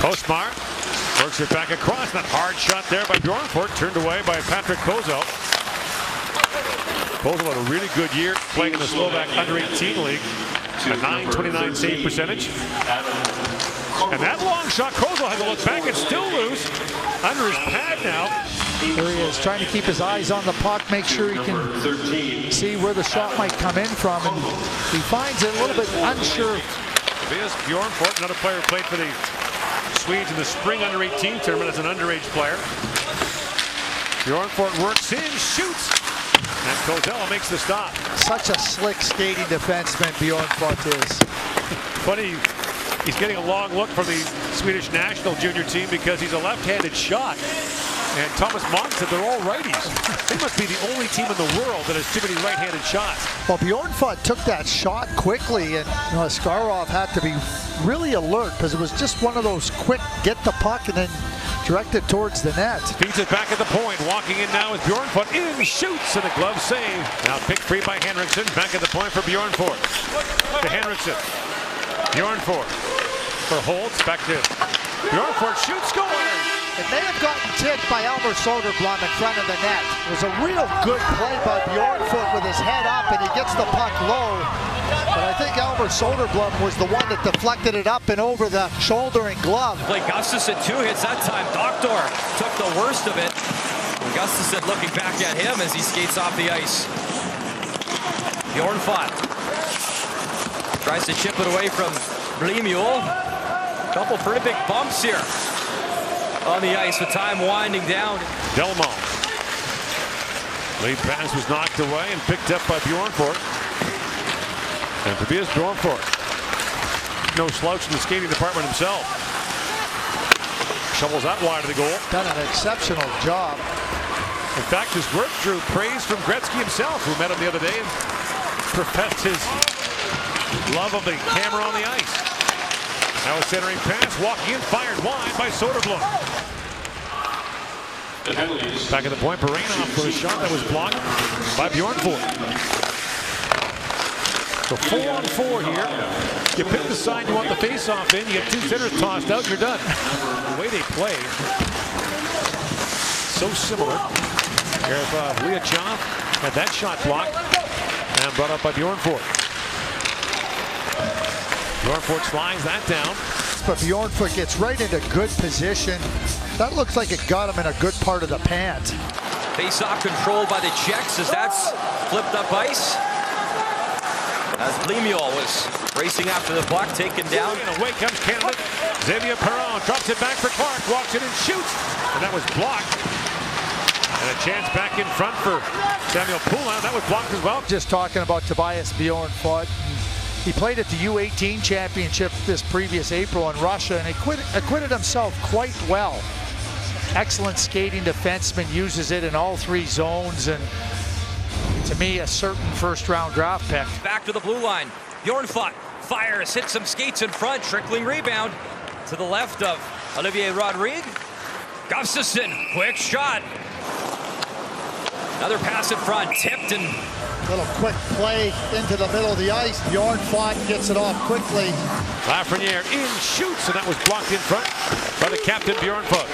Postmar works it back across. That hard shot there by Björnfot, turned away by Patrick Kozel. Kozel had a really good year playing in the Slovak under-18 league. A .929 save percentage. And that long shot, Kozel had to look back. It's still loose. Under his pad now. There he is, trying to keep his eyes on the puck, make sure he can see where the shot might come in from. And he finds it a little bit unsure. Tobias Björnfot, another player who played for the Swedes in the spring under-18 tournament as an underage player. Björnfot works in, shoots, and Kozel makes the stop. Such a slick skating defenseman Björnfot is. Funny, he's getting a long look from the Swedish national junior team because he's a left-handed shot. And Thomas Monk said they're all righties. They must be the only team in the world that has too many right-handed shots. Well, Björnfot took that shot quickly, and Askarov had to be really alert because it was just one of those quick get the puck and then direct it towards the net. Feeds it back at the point. Walking in now is Björnfot. In, shoots, and a glove save. Now picked free by Henriksen. Back at the point for Björnfot. To Henriksen. Björnfot for Holtz. Back to Björnfot. Shoots, score! It may have gotten tipped by Elmer Soderblom in front of the net. It was a real good play by Björnfot with his head up, and he gets the puck low. But I think Elmer Soderblom was the one that deflected it up and over the shoulder and glove. Play Gustafsson 2 hits that time. Doctor took the worst of it. And Gustafsson looking back at him as he skates off the ice. Björnfot tries to chip it away from Blemiul. Couple pretty big bumps here on the ice with time winding down. Delmo. Late pass was knocked away and picked up by Björnfot. And Tobias Björnfot, no slouch in the skating department himself. Shovels that wide of the goal. Done an exceptional job. In fact, his work drew praise from Gretzky himself, who met him the other day and professed his love of the camera on the ice. Now a centering pass, walking in, fired wide by Soderblom. Back at the point, Baranov for a shot that was blocked by Björnfot. So 4-on-4 here. You pick the side you want the face-off in, you get two centers tossed out, you're done. The way they play, so similar. Here's IIHF had that shot blocked and brought up by Björnfot. Björnfot slides that down. But Björnfot gets right into good position. That looks like it got him in a good part of the pant. Face-off controlled by the Czechs as that's flipped up ice. As Blemiul was racing after the puck, taken down. And away comes Canada. Xavier Perron drops it back for Clark, walks in and shoots. And that was blocked. And a chance back in front for Samuel Poulin. That was blocked as well. Just talking about Tobias Björnfot. He played at the U18 Championship this previous April in Russia and acquitted himself quite well. Excellent skating defenseman, uses it in all three zones, and to me, a certain first-round draft pick. Back to the blue line. Björnfot fires, hits some skates in front, trickling rebound to the left of Olivier Rodrigue. Gustafsson, quick shot. Another pass in front, tipped and little quick play into the middle of the ice. Björnfot gets it off quickly. Lafreniere in, shoots, and that was blocked in front by the captain, Björnfot.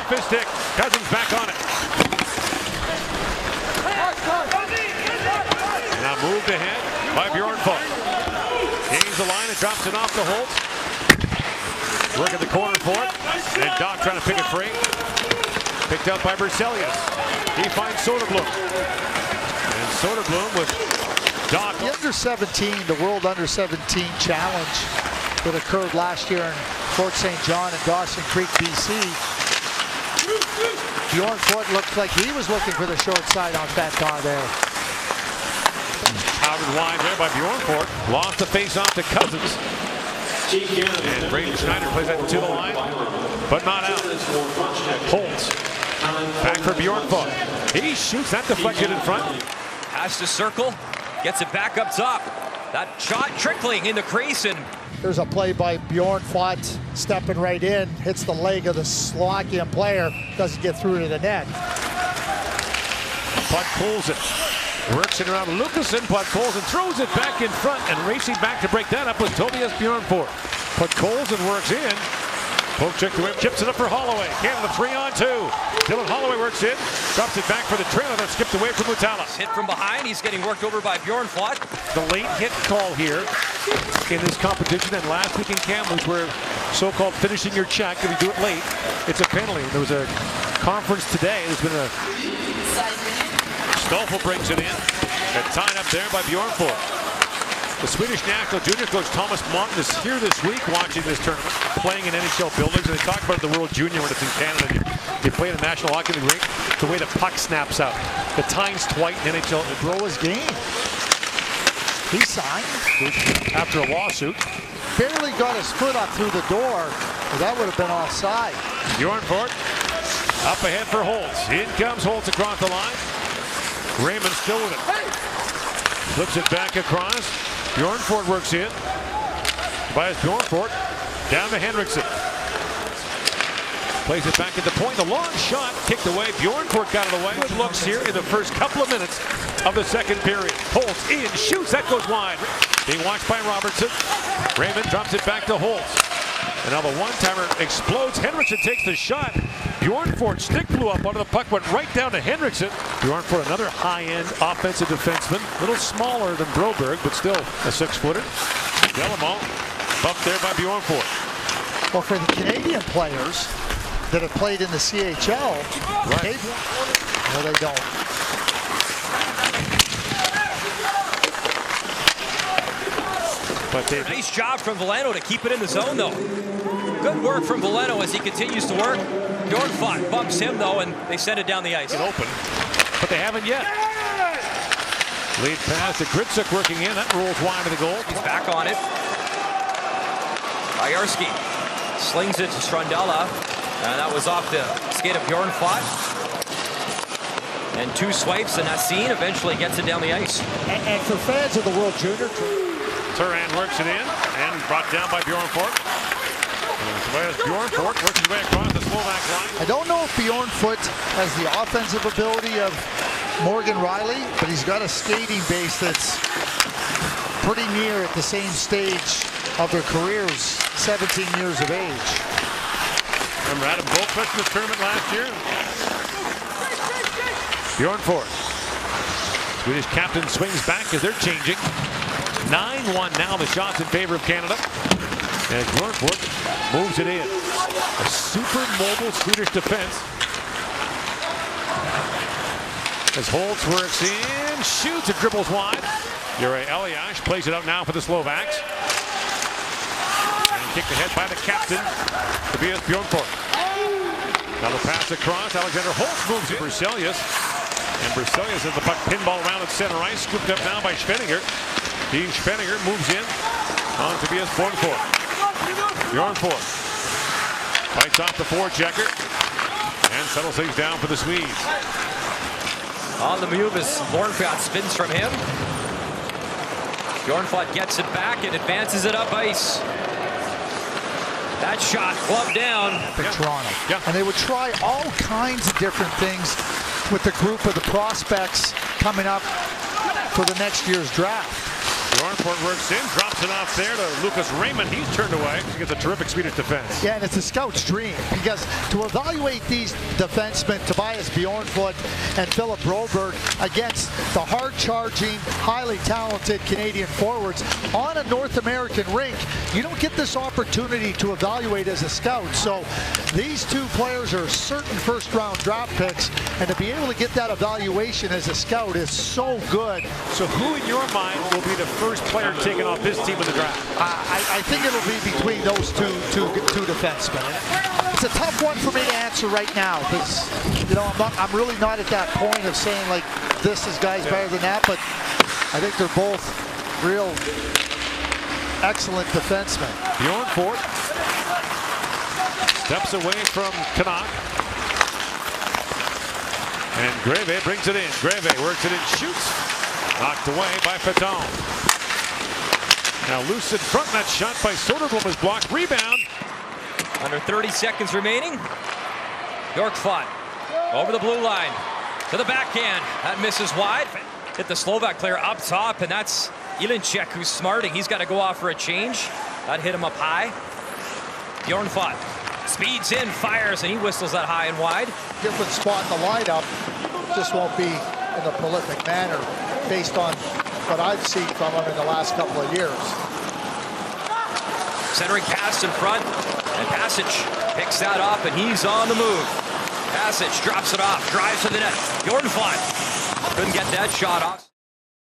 Fistic, Cousins back on it. Now moved ahead by Björnfot. Gains the line and drops it off to Holtz. Work at the corner for it. And Doc trying to pick it free. Picked up by Berzelius. He finds Soderblom. And Soderblom with Doc. The under-17, the World Under-17 Challenge that occurred last year in Fort St. John and Dawson Creek, BC. Björnfot looked like he was looking for the short side on Fantar there. Powered wide there by Björnfot. Lost the face-off to Cousins. And Braden Schneider plays that to the line, but not out. Holtz. Back for Björnfot. He shoots, that deflected in front. Has to circle, gets it back up top. That shot trickling in the crease, and there's a play by Björnfot stepping right in, hits the leg of the Slovakian player, doesn't get through to the net. Puck pulls it. Works it around Lucasen. Puck pulls and throws it back in front, and racing back to break that up was Tobias Björnfot. But Colson works in. Poke check the whip, chips it up for Holloway. Canada 3-on-2. Dylan Holloway works in, drops it back for the trailer that skipped away from Mutala. Hit from behind, he's getting worked over by Björnfot. The late hit call here in this competition, and last week in Kamloops where so-called finishing your check, if you do it late, it's a penalty. There was a conference today, there's been a... Stoffel brings it in, and tied up there by Björnfot. The Swedish national junior coach Thomas Monten is here this week watching this tournament, playing in NHL buildings, and they talk about the World Junior when it's in Canada. You play in a National Hockey League rink, the way the puck snaps out. The time's tight in NHL. To grow his game. He signed. After a lawsuit. Barely got his foot up through the door. That would have been offside. Björnfot up ahead for Holtz. In comes Holtz across the line. Raymond still with it. Flips it back across. Björnfot works in. Tobias Björnfot down to Henriksen. Plays it back at the point. The long shot kicked away. Björnfot got it away. Good looks here in the first couple of minutes of the second period. Holtz in, shoots. That goes wide. Being watched by Robertson. Raymond drops it back to Holtz. And now the one-timer explodes. Henriksen takes the shot. Björnfot's stick blew up onto the puck, went right down to Henriksen. Björnfot, another high-end offensive defenseman. A little smaller than Broberg, but still a 6-footer. Delamont bumped there by Björnfot. Well, for the Canadian players that have played in the CHL, right. No, they don't. But nice job from Veleno to keep it in the zone, though. Good work from Veleno as he continues to work. Björnfot bumps him, though, and they send it down the ice. Open, but they haven't yet. Lead pass to Gritsuk working in. That rolls wide of the goal. He's back on it. Bajarski slings it to Strandella, and that was off the skate of Björnfot. And two swipes, and Nassim eventually gets it down the ice. And for fans of the World Junior, Turan works it in, and brought down by Björnfot. Björnfot works his way across the Slovak line. I don't know if Björnfot has the offensive ability of Morgan Riley, but he's got a skating base that's pretty near at the same stage of their careers, 17 years of age. Remember Adam Boqvist in the tournament last year? Björnfot. Swedish captain swings back as they're changing. 9-1 now, the shots in favor of Canada. And Björnfot moves it in. A super mobile Swedish defense. As Holtz works in, shoots, it dribbles wide. Jure Elias plays it out now for the Slovaks. And kicked ahead by the captain, Tobias Björnfot. Now the pass across, Alexander Holtz moves it. Berzelius. And Berzelius has the puck pinball around at center ice, scooped up now by Schwenninger. Dean Schwenninger moves in on Tobias Björnfot. Björnfot fights off the forechecker and settles things down for the Swedes. On the move as Björnfot spins from him. Björnfot gets it back and advances it up ice. That shot clubbed down. For Toronto. Yeah. And they would try all kinds of different things with the group of the prospects coming up for the next year's draft. Björnfot works in, drops it off there to Lucas Raymond. He's turned away. He gets a terrific Swedish defense. Yeah, and it's a scout's dream because to evaluate these defensemen, Tobias Björnfot and Philip Broberg, against the hard-charging, highly talented Canadian forwards on a North American rink, you don't get this opportunity to evaluate as a scout. So these two players are certain first-round draft picks, and to be able to get that evaluation as a scout is so good. So who in your mind will be the first player taken off this team in the draft? I think it'll be between those two defensemen. It's a tough one for me to answer right now because, you know, I'm really not at that point of saying like this is guys better than that, but I think they're both real excellent defensemen. Björnfot steps away from Canuck. And Greve brings it in. Greve works it in, shoots. Knocked away by Fatone. Now loose in front, that shot by Soderblom is blocked. Rebound. Under 30 seconds remaining. Björnfot over the blue line to the backhand. That misses wide. Hit the Slovak player up top, and that's Ilinchek who's smarting. He's got to go off for a change. That hit him up high. Björnfot speeds in, fires, and he whistles that high and wide. Different spot in the lineup. Just won't be in a prolific manner based on what I've seen from him in the last couple of years. Centering pass in front, and Passage picks that up, and he's on the move. Passage drops it off, drives to the net. Björnfot couldn't get that shot off.